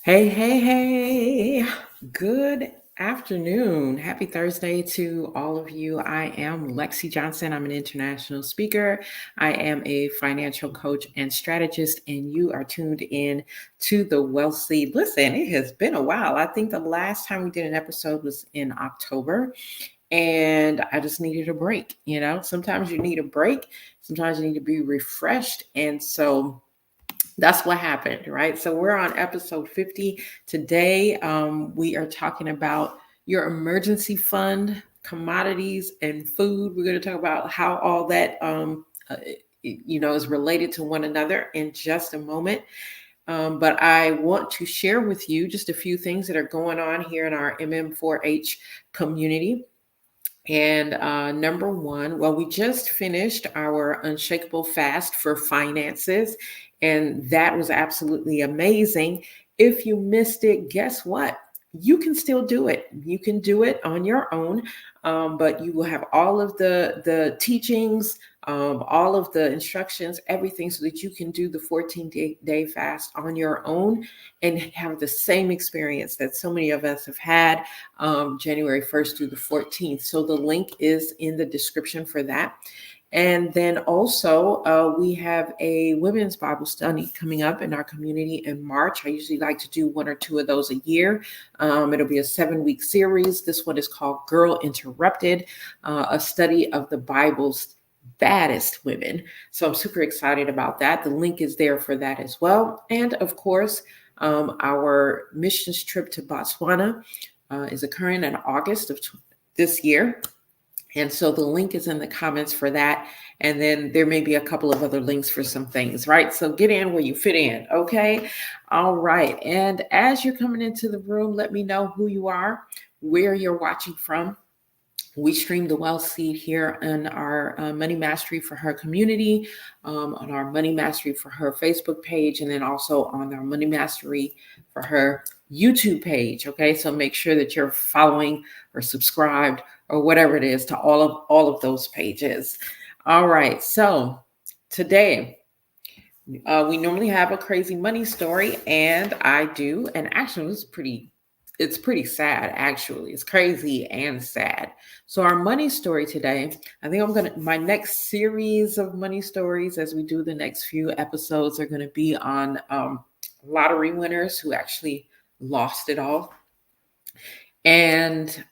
Hey, hey, hey. Good afternoon. Happy Thursday to all of you. I am Lexi Johnson. I'm an international speaker. I am a financial coach and strategist, and you are tuned in to the Wealth Seed. Listen, it has been a while. I think the last time we did an episode was in October, and I just needed a break. Sometimes you need a break, sometimes you need to be refreshed. And so, that's what happened, right? So we're on episode 50 today. We are talking about your emergency fund, commodities, and food. We're going to talk about how all that is related to one another in just a moment. But I want to share with you just a few things that are going on here in our MM4H community. And number one, well, we just finished our Unshakable fast for finances, and that was absolutely amazing. If you missed it, guess what? You can still do it. You can do it on your own, but you will have all of the teachings, all of the instructions, everything, so that you can do the 14-day fast on your own and have the same experience that so many of us have had January 1st through the 14th. So the link is in the description for that. And then also, we have a women's Bible study coming up in our community in March. I usually like to do one or two of those a year. It'll be a 7-week series. This one is called Girl Interrupted, a study of the Bible's baddest women. So I'm super excited about that. The link is there for that as well. And of course, our missions trip to Botswana is occurring in August of this year. And so the link is in the comments for that. And then there may be a couple of other links for some things, right? So get in where you fit in, okay? All right. And as you're coming into the room, let me know who you are, where you're watching from. We stream the Wealth Seed here on our Money Mastery for Her community, on our Money Mastery for Her Facebook page, and then also on our Money Mastery for Her YouTube page. Okay, so make sure that you're following or subscribed or whatever it is to all of those pages. All right, so today we normally have a crazy money story, and I do, and actually it's pretty sad, actually. It's crazy and sad. So our money story today, I think my next series of money stories as we do the next few episodes are going to be on lottery winners who actually lost it all. And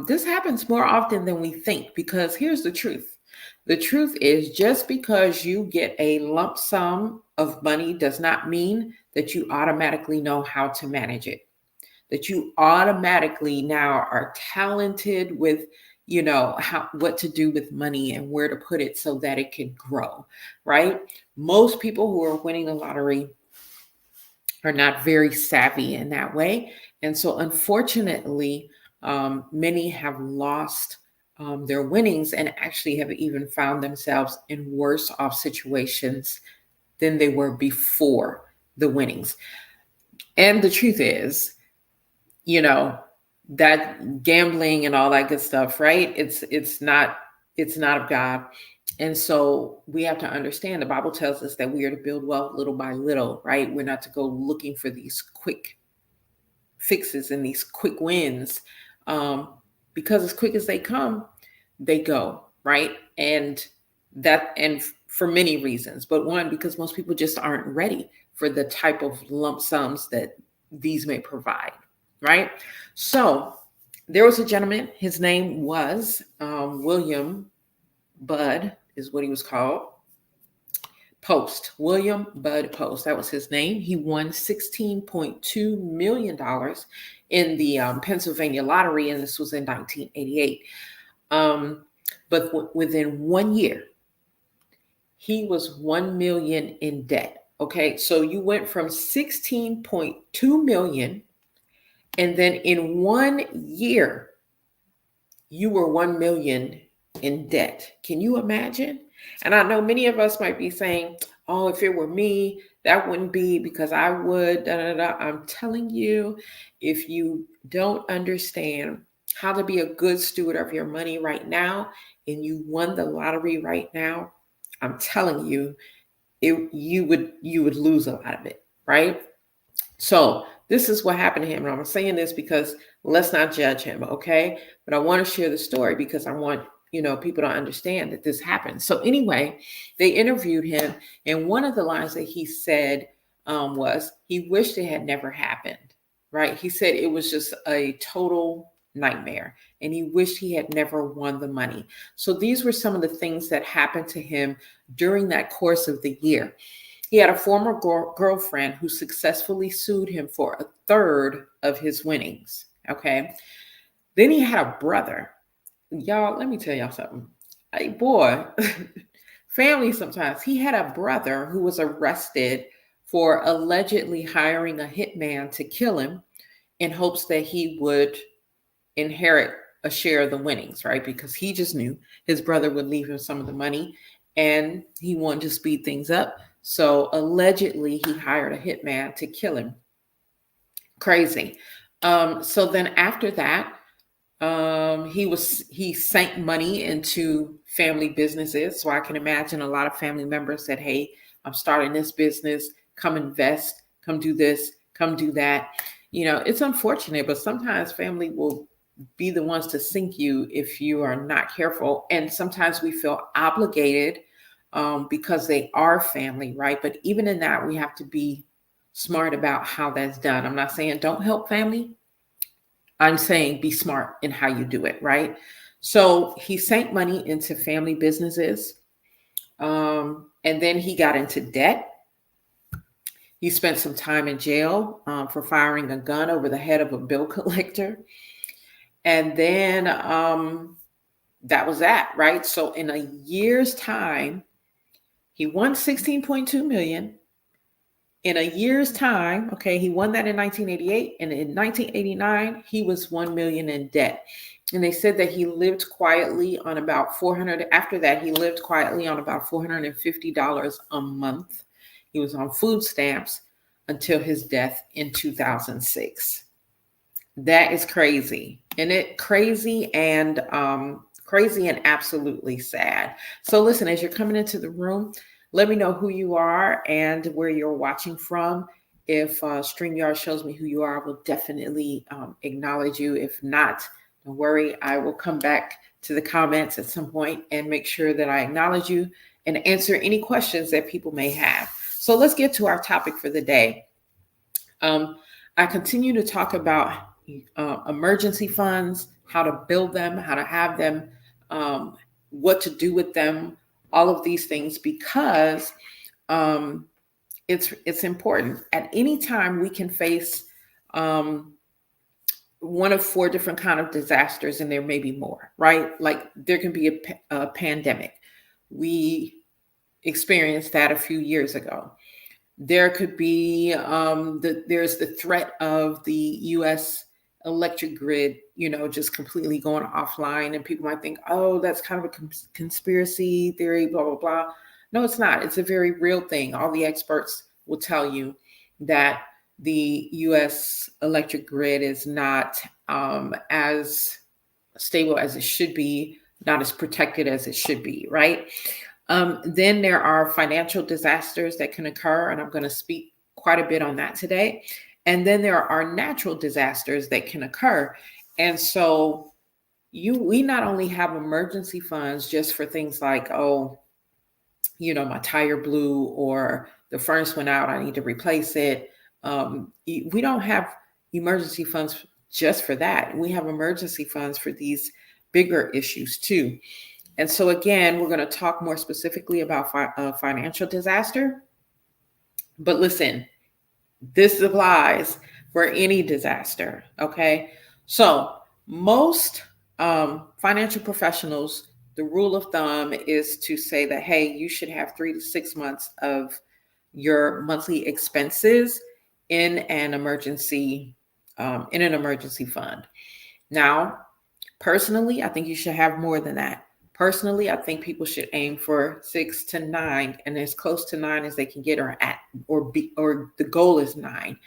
this happens more often than we think, because here's the truth. The truth is, just because you get a lump sum of money does not mean that you automatically know how to manage it, that you automatically now are talented with, what to do with money and where to put it so that it can grow, right? Most people who are winning the lottery are not very savvy in that way. And so unfortunately, many have lost their winnings and actually have even found themselves in worse off situations than they were before the winnings. And the truth is, that gambling and all that good stuff, right? It's not of God. And so we have to understand, the Bible tells us that we are to build wealth little by little, right? We're not to go looking for these quick fixes and these quick wins, because as quick as they come, they go, right? And for many reasons, but one, because most people just aren't ready for the type of lump sums that these may provide, right? So there was a gentleman, his name was William Budd, is what he was called. Post, William Budd Post. That was his name. He won $16.2 million in the Pennsylvania lottery, and this was in 1988. But within 1 year, he was 1 million in debt. Okay, so you went from 16.2 million, and then in 1 year, you were 1 million in debt. Can you imagine? And I know many of us might be saying, oh, if it were me, that wouldn't be, because I would, da, da, da. I'm telling you, if you don't understand how to be a good steward of your money right now, and you won the lottery right now, I'm telling you, you would lose a lot of it, right? So this is what happened to him. And I'm saying this because let's not judge him, okay? But I want to share the story because I want, people to understand that this happened. So anyway, they interviewed him, and one of the lines that he said was he wished it had never happened, right? He said it was just a total nightmare, and he wished he had never won the money. So these were some of the things that happened to him during that course of the year. He had a former girlfriend who successfully sued him for a third of his winnings. Okay. Then he had a brother. Y'all, let me tell y'all something. Hey, boy, family sometimes. He had a brother who was arrested for allegedly hiring a hitman to kill him in hopes that he would inherit a share of the winnings, right? Because he just knew his brother would leave him some of the money and he wanted to speed things up. So allegedly he hired a hitman to kill him. Crazy. So then after that, he sank money into family businesses. So I can imagine a lot of family members said, hey, I'm starting this business, come invest, come do this, come do that. It's unfortunate, but sometimes family will be the ones to sink you if you are not careful. And sometimes we feel obligated because they are family, right? But even in that, we have to be smart about how that's done. I'm not saying don't help family. I'm saying be smart in how you do it, right? So he sank money into family businesses. And then he got into debt. He spent some time in jail for firing a gun over the head of a bill collector. And then that was that, right? So in a year's time, he won 16.2 million. In a year's time, okay, he won that in 1988, and in 1989, he was 1 million in debt. And they said that he lived quietly on about 400. After that, he lived quietly on about $450 a month. He was on food stamps until his death in 2006. That is crazy. And crazy and absolutely sad. So listen, as you're coming into the room, let me know who you are and where you're watching from. If StreamYard shows me who you are, I will definitely acknowledge you. If not, don't worry. I will come back to the comments at some point and make sure that I acknowledge you and answer any questions that people may have. So let's get to our topic for the day. I continue to talk about emergency funds, how to build them, how to have them, what to do with them, all of these things, because it's important. At any time we can face one of four different kind of disasters, and there may be more, right? Like there can be a pandemic. We experienced that a few years ago. There could be there's the threat of the U.S. electric grid, just completely going offline, and people might think, oh, that's kind of a conspiracy theory, blah, blah, blah. No, it's not. It's a very real thing. All the experts will tell you that the U.S. electric grid is not as stable as it should be, not as protected as it should be, right? Then there are financial disasters that can occur, and I'm going to speak quite a bit on that today. And then there are natural disasters that can occur. And so we not only have emergency funds just for things like, my tire blew or the furnace went out, I need to replace it. We don't have emergency funds just for that. We have emergency funds for these bigger issues too. And so again, we're going to talk more specifically about financial disaster. But listen, this applies for any disaster, okay? So most financial professionals, the rule of thumb is to say that, hey, you should have 3 to 6 months of your monthly expenses in an emergency fund. Now, personally, I think you should have more than that. Personally, I think people should aim for 6 to 9 and as close to 9 as they can get, or the goal is 9.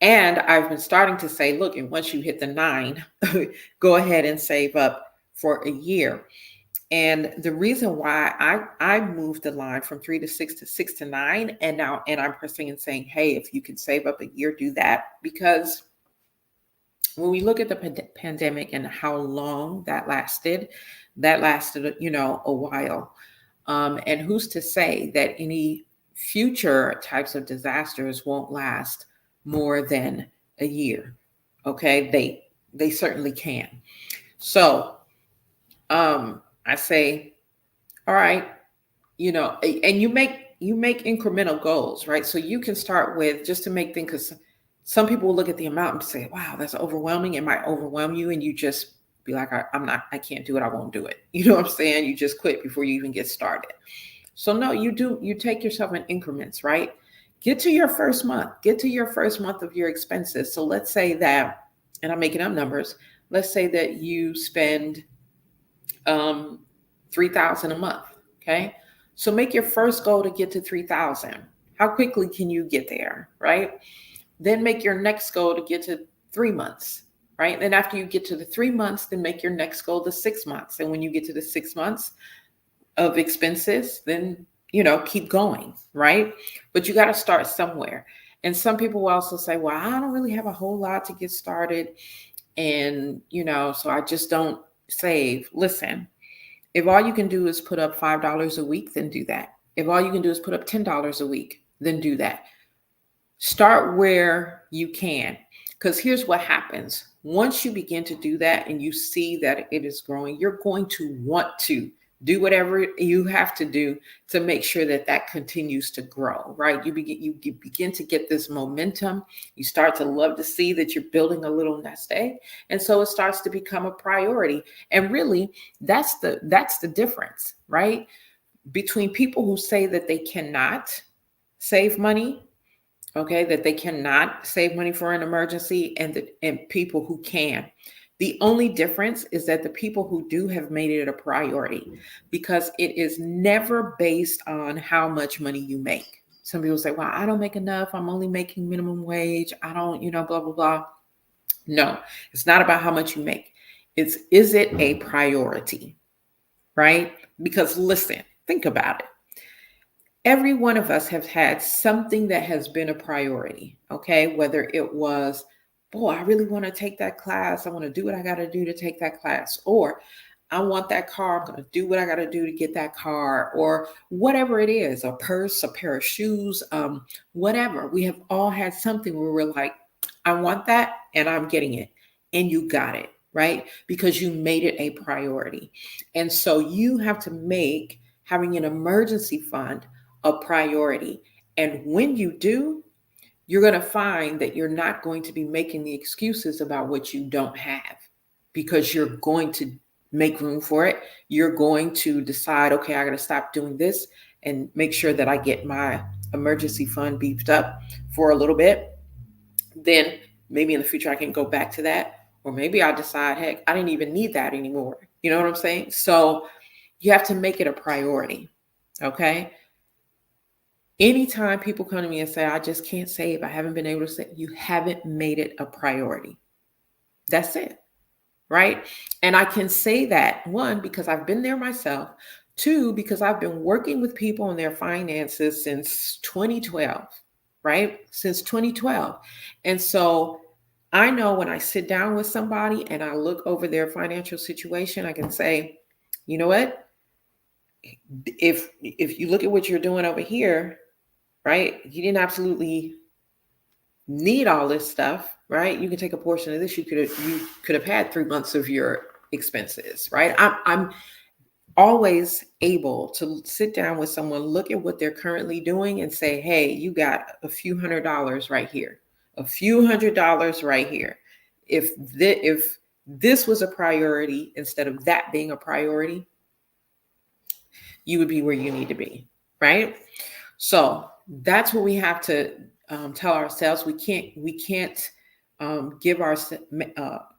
And I've been starting to say, look, and once you hit the 9, go ahead and save up for a year. And the reason why I moved the line from 3 to 6 to 6 to 9, and I'm pressing and saying, hey, if you can save up a year, do that. Because when we look at the pandemic and how long that lasted, a while. And who's to say that any future types of disasters won't last more than a year? Okay, they certainly can. So I say, all right, and you make incremental goals, right? So you can start with, just to make things, because some people will look at the amount and say, wow, that's overwhelming. It might overwhelm you, and you just be like, I can't do it, I won't do it. You know what I'm saying? You just quit before you even get started. So no, you take yourself in increments, right? Get to your first month of your expenses. So let's say that, and I'm making up numbers, let's say that you spend 3,000 a month. Okay. So make your first goal to get to 3,000. How quickly can you get there? Right. Then make your next goal to get to 3 months. Right. And then after you get to the 3 months, then make your next goal to 6 months. And when you get to the 6 months of expenses, then, keep going. Right. But you got to start somewhere. And some people will also say, well, I don't really have a whole lot to get started. And, so I just don't save. Listen, if all you can do is put up $5 a week, then do that. If all you can do is put up $10 a week, then do that. Start where you can. Because here's what happens. Once you begin to do that and you see that it is growing, you're going to want to do whatever you have to do to make sure that that continues to grow, right? You begin to get this momentum. You start to love to see that you're building a little nest egg. And so it starts to become a priority. And really, that's the difference, right? Between people who say that they cannot save money, okay, that they cannot save money for an emergency, and people who can. The only difference is that the people who do have made it a priority, because it is never based on how much money you make. Some people say, well, I don't make enough. I'm only making minimum wage. I don't, blah, blah, blah. No, it's not about how much you make. Is it a priority, right? Because listen, think about it. Every one of us have had something that has been a priority, okay? Whether it was, boy, I really want to take that class. I want to do what I got to do to take that class. Or I want that car. I'm going to do what I got to do to get that car. Or whatever it is, a purse, a pair of shoes, whatever. We have all had something where we're like, I want that and I'm getting it. And you got it, right? Because you made it a priority. And so you have to make having an emergency fund a priority. And when you do, you're going to find that you're not going to be making the excuses about what you don't have, because you're going to make room for it. You're going to decide, okay, I got to stop doing this and make sure that I get my emergency fund beefed up for a little bit. Then maybe in the future I can go back to that. Or maybe I decide, heck, I didn't even need that anymore. You know what I'm saying? So you have to make it a priority. Okay. Anytime people come to me and say, I just can't save, I haven't been able to save, you haven't made it a priority. That's it, right? And I can say that, one, because I've been there myself. Two, because I've been working with people on their finances since 2012, right? Since 2012. And so I know when I sit down with somebody and I look over their financial situation, I can say, you know what? If you look at what you're doing over here, right? You didn't absolutely need all this stuff, right? You can take a portion of this. You could have had 3 months of your expenses, right? I'm always able to sit down with someone, look at what they're currently doing, and say, hey, you got a few $100s right here, a few $100s right here. If this was a priority instead of that being a priority, you would be where you need to be, right? So that's what we have to tell ourselves. We can't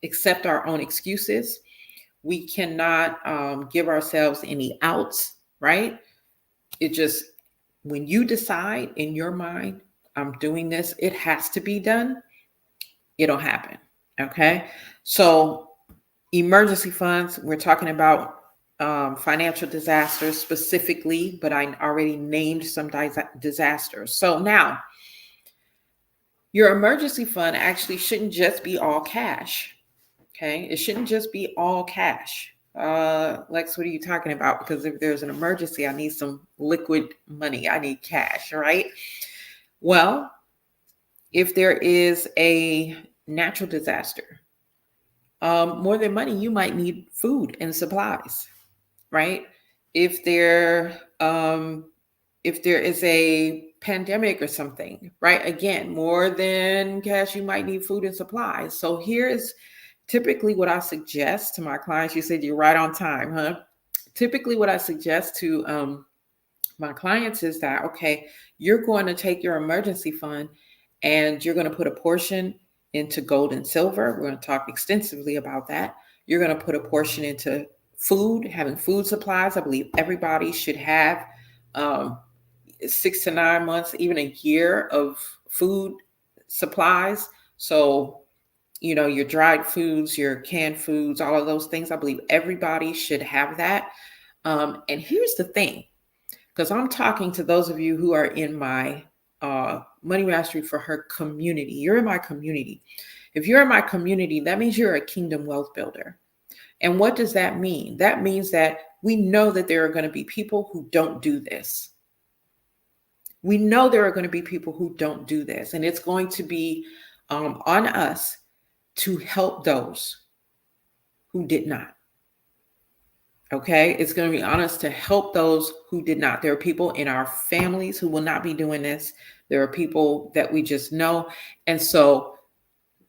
accept our own excuses. We cannot give ourselves any outs, right? It just, when you decide in your mind, I'm doing this, it has to be done, it'll happen. Okay. So emergency funds, we're talking about financial disasters specifically, but I already named some disasters. So now, your emergency fund actually shouldn't just be all cash. Okay, it shouldn't just be all cash. Lex, what are you talking about? Because if there's an emergency, I need some liquid money. I need cash, right? Well, if there is a natural disaster, more than money, you might need food and supplies, right? If there if there is a pandemic or something, right? Again, more than cash, you might need food and supplies. So here is typically what I suggest to my clients. You said you're right on time, huh? Typically, what I suggest to my clients is that, okay, you're going to take your emergency fund and you're going to put a portion into gold and silver. We're going to talk extensively about that. You're going to put a portion into food, having food supplies. I believe everybody should have 6 to 9 months, even a year of food supplies. So, you know, your dried foods, your canned foods, all of those things. I believe everybody should have that. And here's the thing, because I'm talking to those of you who are in my Money Mastery for Her community. You're in my community. If you're in my community, that means you're a kingdom wealth builder. And what does that mean? That means that we know that there are going to be people who don't do this. We know there are going to be people who don't do this. And it's going to be on us to help those who did not. Okay, it's going to be on us to help those who did not. There are people in our families who will not be doing this. There are people that we just know. And so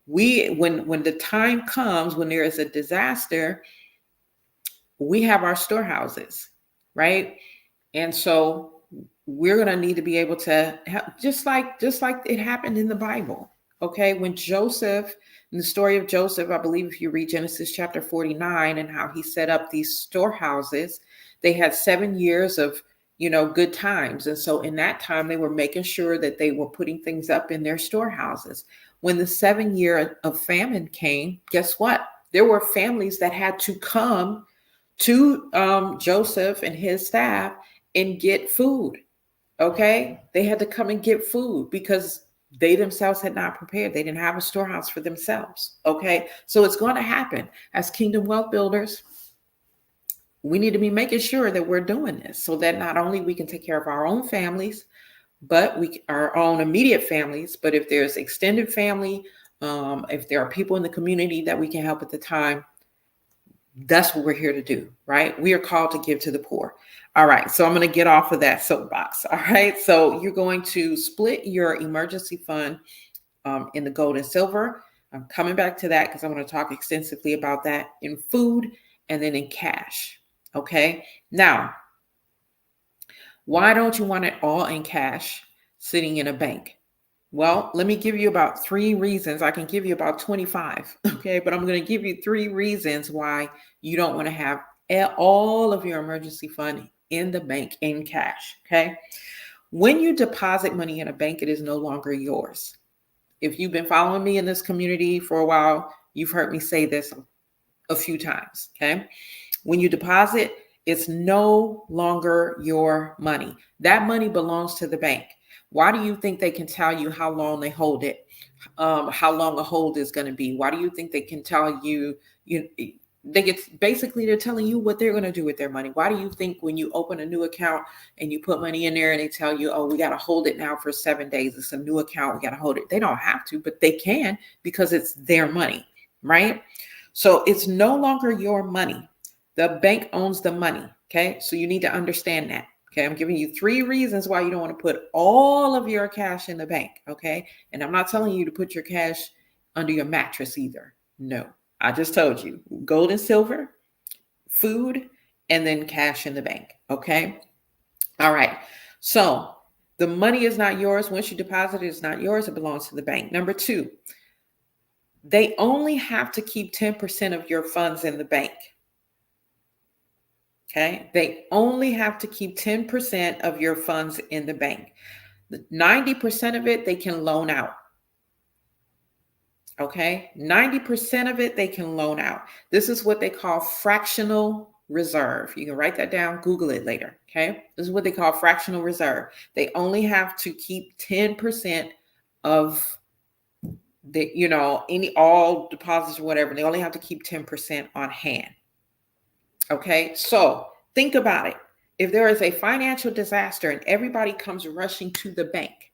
when the time comes, when there is a disaster, we have our storehouses, right? And so we're going to need to be able to have, just like it happened in the Bible. Okay, when Joseph, in the story of Joseph, I believe if you read Genesis chapter 49 and how he set up these storehouses, they had 7 years of, good times. And so in that time, they were making sure that they were putting things up in their storehouses. When the 7 year of famine came, guess what? There were families that had to come to Joseph and his staff and get food. Okay, they had to come and get food because they themselves had not prepared. They didn't have a storehouse for themselves. Okay, so it's going to happen. As kingdom wealth builders, we need to be making sure that we're doing this so that not only we can take care of our own families, but our own immediate families. But if there's extended family, if there are people in the community that we can help at the time, that's what we're here to do, right? We are called to give to the poor. All right, so I'm going to get off of that soapbox. All right, so you're going to split your emergency fund in the gold and silver. I'm coming back to that because I'm going to talk extensively about that in food and then in cash. Okay, now, why don't you want it all in cash sitting in a bank? Well, let me give you about 3 reasons. I can give you about 25, okay? But I'm going to give you 3 reasons why you don't want to have all of your emergency fund in the bank in cash, okay? When you deposit money in a bank, it is no longer yours. If you've been following me in this community for a while, you've heard me say this a few times, okay? When you deposit, it's no longer your money. That money belongs to the bank. Why do you think they can tell you how long they hold it? How long a hold is going to be? Why do you think they can tell you, they're telling you what they're going to do with their money? Why do you think when you open a new account and you put money in there and they tell you, oh, we got to hold it now for 7 days. It's a new account. We got to hold it. They don't have to, but they can because it's their money, right? So it's no longer your money. The bank owns the money. Okay. So you need to understand that. Okay. I'm giving you 3 reasons why you don't want to put all of your cash in the bank. Okay. And I'm not telling you to put your cash under your mattress either. No, I just told you gold and silver, food, and then cash in the bank. Okay. All right. So the money is not yours. Once you deposit it, it's not yours. It belongs to the bank. Number 2, they only have to keep 10% of your funds in the bank. Okay, they only have to keep 10% of your funds in the bank. 90% of it, they can loan out. Okay, 90% of it, they can loan out. This is what they call fractional reserve. You can write that down, Google it later. Okay. This is what they call fractional reserve. They only have to keep 10% of all deposits or whatever. They only have to keep 10% on hand. Okay. So think about it. If there is a financial disaster and everybody comes rushing to the bank,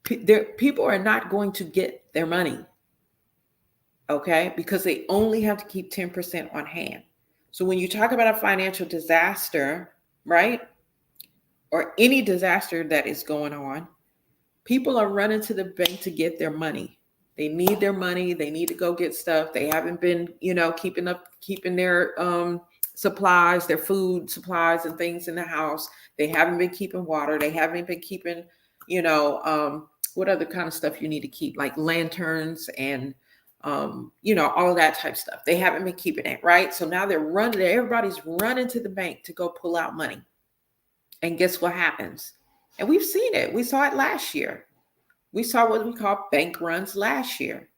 people are not going to get their money. Okay. Because they only have to keep 10% on hand. So when you talk about a financial disaster, right, or any disaster that is going on, people are running to the bank to get their money. They need their money. They need to go get stuff. They haven't been, keeping their supplies, their food supplies and things in the house. They haven't been keeping water. They haven't been keeping, what other kind of stuff you need to keep, like lanterns and all of that type stuff. They haven't been keeping it, right? So now everybody's running to the bank to go pull out money. And guess what happens? And we've seen it. We saw it last year. We saw what we call bank runs last year,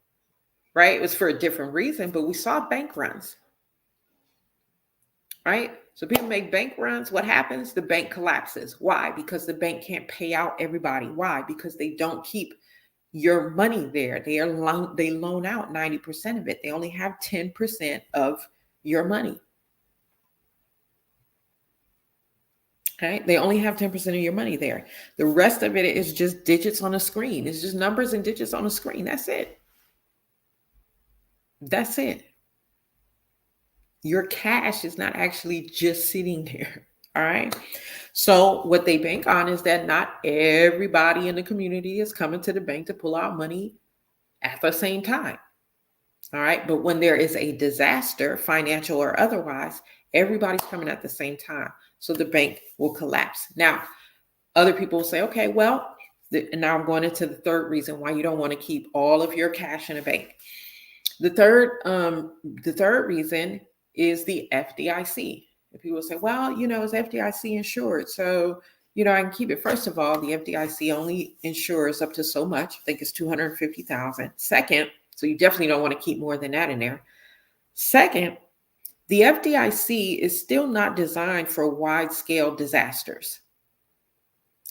right? It was for a different reason, but we saw bank runs, right? So people make bank runs. What happens? The bank collapses. Why? Because the bank can't pay out everybody. Why? Because they don't keep your money there. They loan out 90% of it. They only have 10% of your money. Okay. They only have 10% of your money there. The rest of it is just digits on a screen. It's just numbers and digits on a screen. That's it. That's it. Your cash is not actually just sitting there. All right. So what they bank on is that not everybody in the community is coming to the bank to pull out money at the same time. All right. But when there is a disaster, financial or otherwise, everybody's coming at the same time. So the bank will collapse. Now, other people will say, okay, well, and now I'm going into the third reason why you don't want to keep all of your cash in a bank. The third reason is the FDIC. And people say, well, is FDIC insured? So, I can keep it. First of all, the FDIC only insures up to so much. I think it's $250,000. Second, so you definitely don't want to keep more than that in there. Second, the FDIC is still not designed for wide-scale disasters.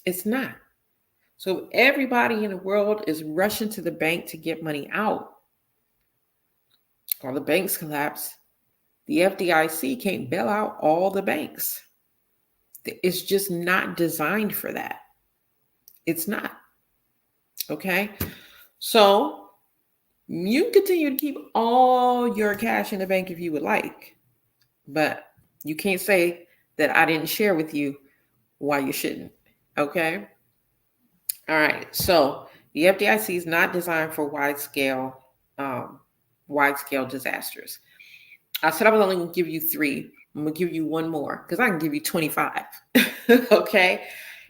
It's not. So everybody in the world is rushing to the bank to get money out. Or the banks collapse. The FDIC can't bail out all the banks. It's just not designed for that. It's not. Okay? So you can continue to keep all your cash in the bank if you would like. But you can't say that I didn't share with you why you shouldn't. Okay? All right. So the FDIC is not designed for wide-scale disasters. I said I was only going to give you 3. I'm going to give you one more because I can give you 25. Okay.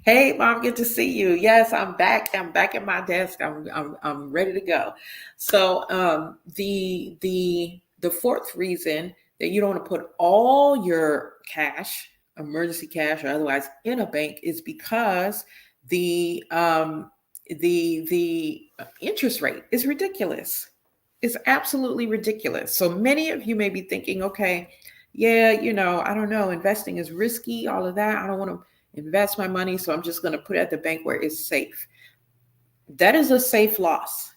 Hey, Mom, good to see you. Yes, I'm back. I'm back at my desk. I'm ready to go. So the fourth reason that you don't want to put all your cash, emergency cash or otherwise, in a bank is because the interest rate is ridiculous. It's absolutely ridiculous. So many of you may be thinking, okay, yeah, I don't know, investing is risky, all of that. I don't want to invest my money, so I'm just going to put it at the bank where it's safe. That is a safe loss.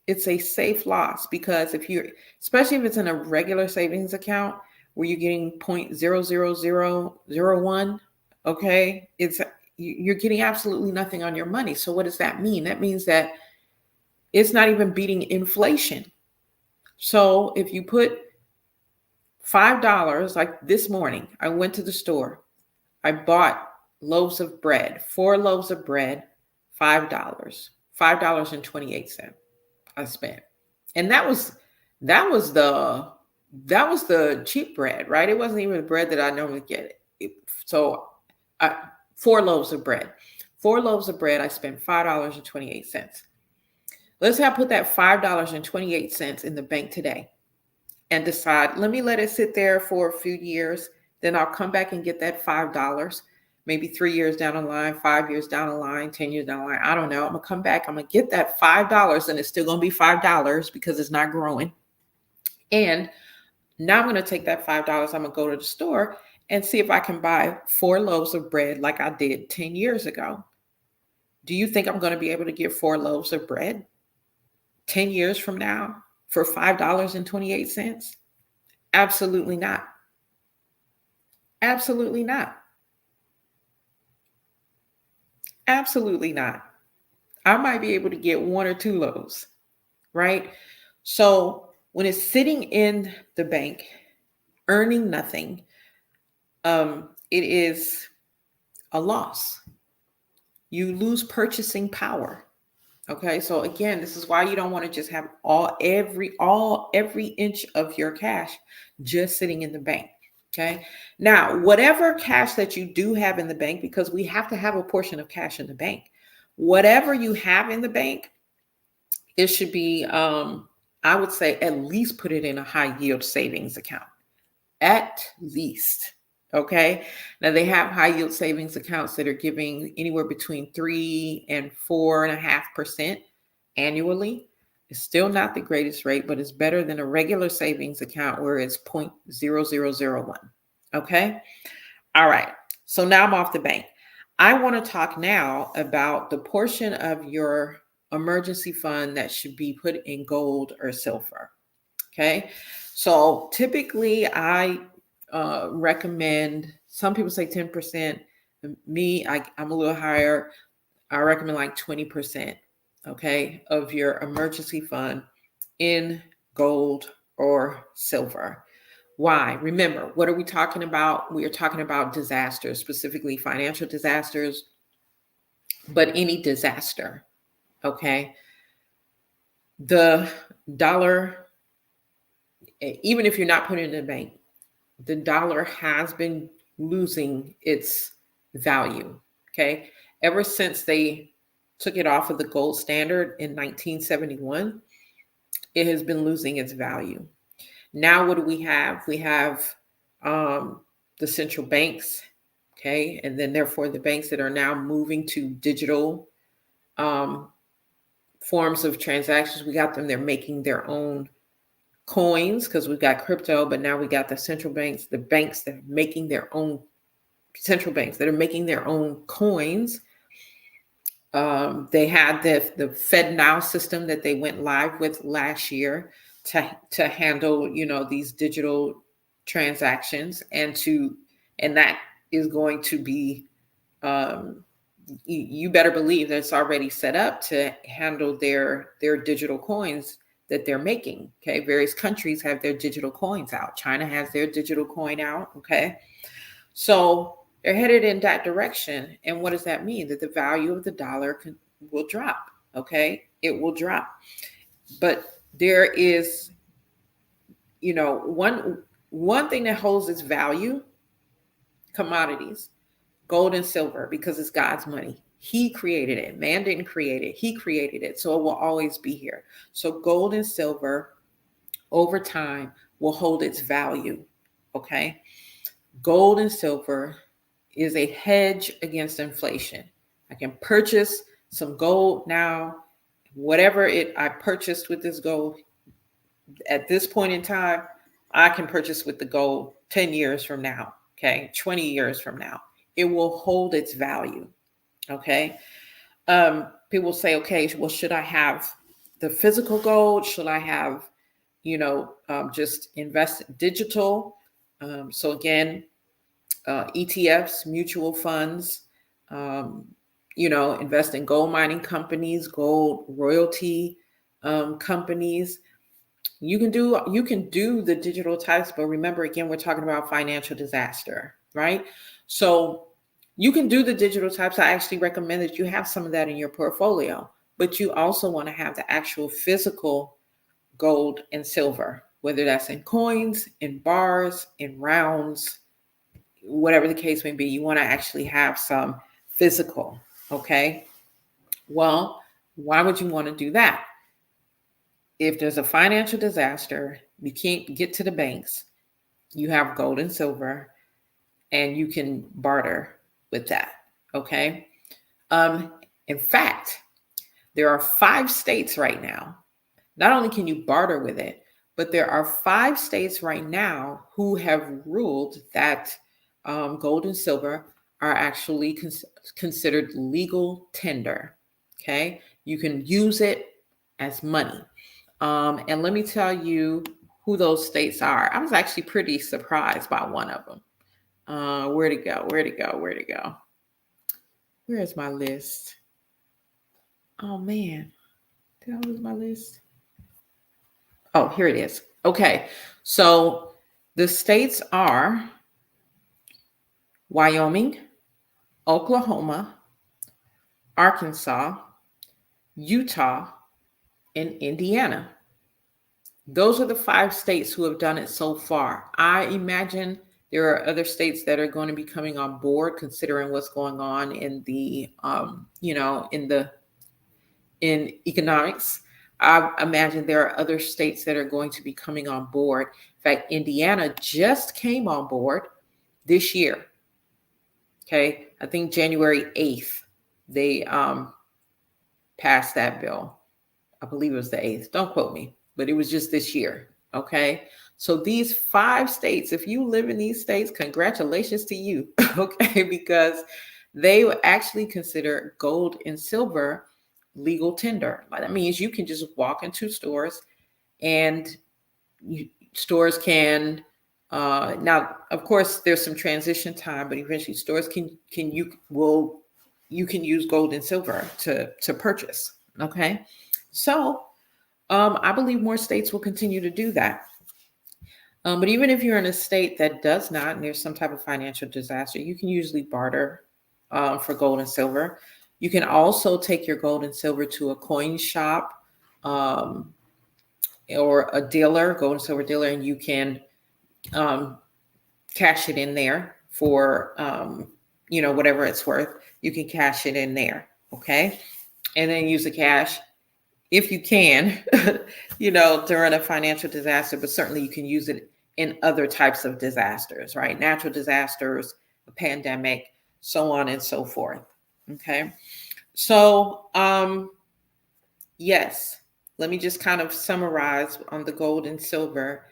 It's a safe loss because especially if it's in a regular savings account where you're getting 0.00001, okay, you're getting absolutely nothing on your money. So what does that mean? That means that it's not even beating inflation. So if you put $5, like this morning, I went to the store, I bought loaves of bread, 4 loaves of bread, $5.28 I spent. And that was the cheap bread, right? It wasn't even the bread that I normally get. So 4 loaves of bread. 4 loaves of bread, I spent $5.28. Let's say I put that $5.28 in the bank today and decide, let me let it sit there for a few years. Then I'll come back and get that $5, maybe 3 years down the line, 5 years down the line, 10 years down the line. I don't know. I'm going to come back. I'm going to get that $5 and it's still going to be $5 because it's not growing. And Now I'm going to take that $5. I'm going to go to the store and see if I can buy 4 loaves of bread like I did 10 years ago. Do you think I'm going to be able to get 4 loaves of bread 10 years from now for $5.28? Absolutely not. Absolutely not. Absolutely not. I might be able to get 1 or 2 loaves, right? So when it's sitting in the bank, earning nothing, it is a loss. You lose purchasing power. Okay, so again, this is why you don't want to just have every inch of your cash just sitting in the bank. Okay, now whatever cash that you do have in the bank, because we have to have a portion of cash in the bank, whatever you have in the bank, it should be, I would say, at least put it in a high yield savings account. At least. Okay. Now they have high yield savings accounts that are giving anywhere between 3 and 4.5% annually. It's still not the greatest rate, but it's better than a regular savings account where it's 0.0001. Okay. All right. So now I'm off the bank. I want to talk now about the portion of your emergency fund that should be put in gold or silver. Okay. So typically I recommend, some people say 10%. Me, I'm a little higher. I recommend like 20%, okay, of your emergency fund in gold or silver. Why? Remember, what are we talking about? We are talking about disasters, specifically financial disasters, but any disaster, okay? The dollar, even if you're not putting it in the bank, the dollar has been losing its value, okay? Ever since they took it off of the gold standard in 1971, it has been losing its value. Now, what do we have? We have the central banks, okay? And then therefore the banks that are now moving to digital forms of transactions. We got them, they're making their own coins because we've got crypto, but now we got the central banks, the banks that are making their own central banks that are making their own coins. They had the Fed Now system that they went live with last year to handle, these digital transactions, and that is going to be, you better believe that it's already set up to handle their digital coins that they're making. Okay, various countries have their digital coins out. China has their digital coin out. Okay, so they're headed in that direction. And what does that mean? That the value of the dollar will drop. Okay, it will drop. But there is, one thing that holds its value: commodities, gold and silver, because it's God's money. He created it. Man didn't create it. He created it. So it will always be here. So gold and silver over time will hold its value. Okay. Gold and silver is a hedge against inflation. I can purchase some gold now. Whatever I purchased with this gold at this point in time, I can purchase with the gold 10 years from now. Okay. 20 years from now. It will hold its value. Okay. People say, okay, well, should I have the physical gold? Should I have, just invest digital? So again, ETFs, mutual funds, invest in gold mining companies, gold royalty companies. You can do the digital types, but remember, again, we're talking about financial disaster, right? So you can do the digital types. I actually recommend that you have some of that in your portfolio, but you also want to have the actual physical gold and silver, whether that's in coins, in bars, in rounds, whatever the case may be. You want to actually have some physical. Okay. Well, why would you want to do that? If there's a financial disaster, you can't get to the banks, you have gold and silver, and you can barter with that. Okay. In fact, there are 5 states right now. Not only can you barter with it, But there are 5 states right now who have ruled that gold and silver are actually considered legal tender. Okay, you can use it as money. And let me tell you who those states are. I was actually pretty surprised by one of them. Where'd it go? Where'd it go? Where'd it go? Where's my list? Oh man, did I lose my list? Oh, here it is. Okay, so the states are Wyoming, Oklahoma, Arkansas, Utah, and Indiana. Those are the 5 states who have done it so far. I imagine there are other states that are going to be coming on board, considering what's going on in the, in economics. I imagine there are other states that are going to be coming on board. In fact, Indiana just came on board this year. Okay, I think January 8th, they passed that bill. I believe it was the 8th. Don't quote me, but it was just this year. Okay. So these 5 states, if you live in these states, congratulations to you. Okay. Because they will actually consider gold and silver legal tender. That means you can just walk into stores and stores can, now, of course, there's some transition time, but eventually stores can use gold and silver to purchase. Okay. So I believe more states will continue to do that. But even if you're in a state that does not, and there's some type of financial disaster, you can usually barter for gold and silver. You can also take your gold and silver to a coin shop or a dealer, gold and silver dealer, and you can cash it in there for, whatever it's worth. You can cash it in there. Okay. And then use the cash if you can, during a financial disaster, but certainly you can use it in other types of disasters, right? Natural disasters, a pandemic, so on and so forth. Okay. So, yes, let me just kind of summarize on the gold and silver.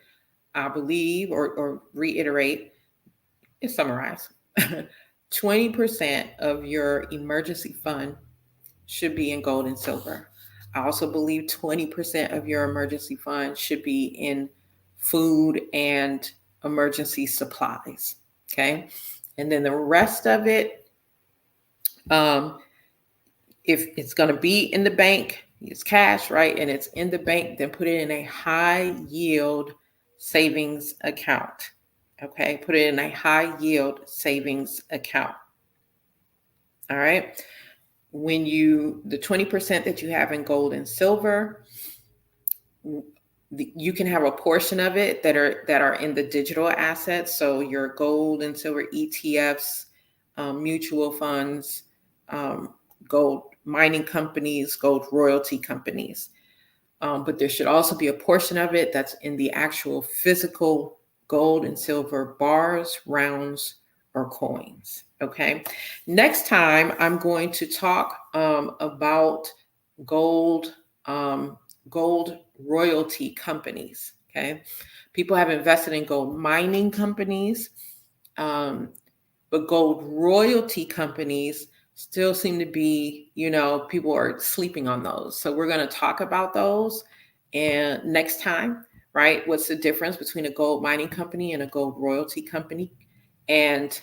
I believe, or reiterate, summarize 20% of your emergency fund should be in gold and silver. I also believe 20% of your emergency fund should be in food and emergency supplies. Okay. And then the rest of it, if it's going to be in the bank, use cash, right? And it's in the bank, then put it in a high yield savings account. Okay. Put it in a high yield savings account. All right. When the 20% that you have in gold and silver, you can have a portion of it that are in the digital assets. So your gold and silver ETFs, mutual funds, gold mining companies, gold royalty companies. But there should also be a portion of it that's in the actual physical gold and silver bars, rounds, or coins. Okay. Next time, I'm going to talk about gold royalty companies. Okay. People have invested in gold mining companies, but gold royalty companies still seem to be, people are sleeping on those. So we're going to talk about those and next time, right? What's the difference between a gold mining company and a gold royalty company? And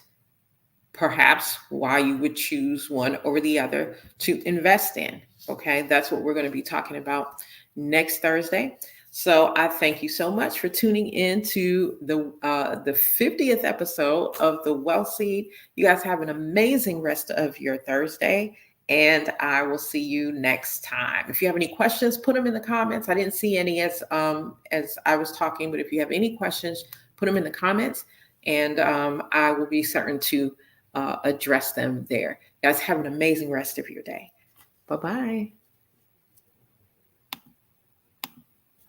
perhaps why you would choose one over the other to invest in. Okay, that's what we're going to be talking about next Thursday. So I thank you so much for tuning in to the 50th episode of The Wealth Seed. You guys have an amazing rest of your Thursday, and I will see you next time. If you have any questions, put them in the comments. I didn't see any as I was talking, but if you have any questions, put them in the comments, and I will be certain to address them there. You guys have an amazing rest of your day. Bye-bye.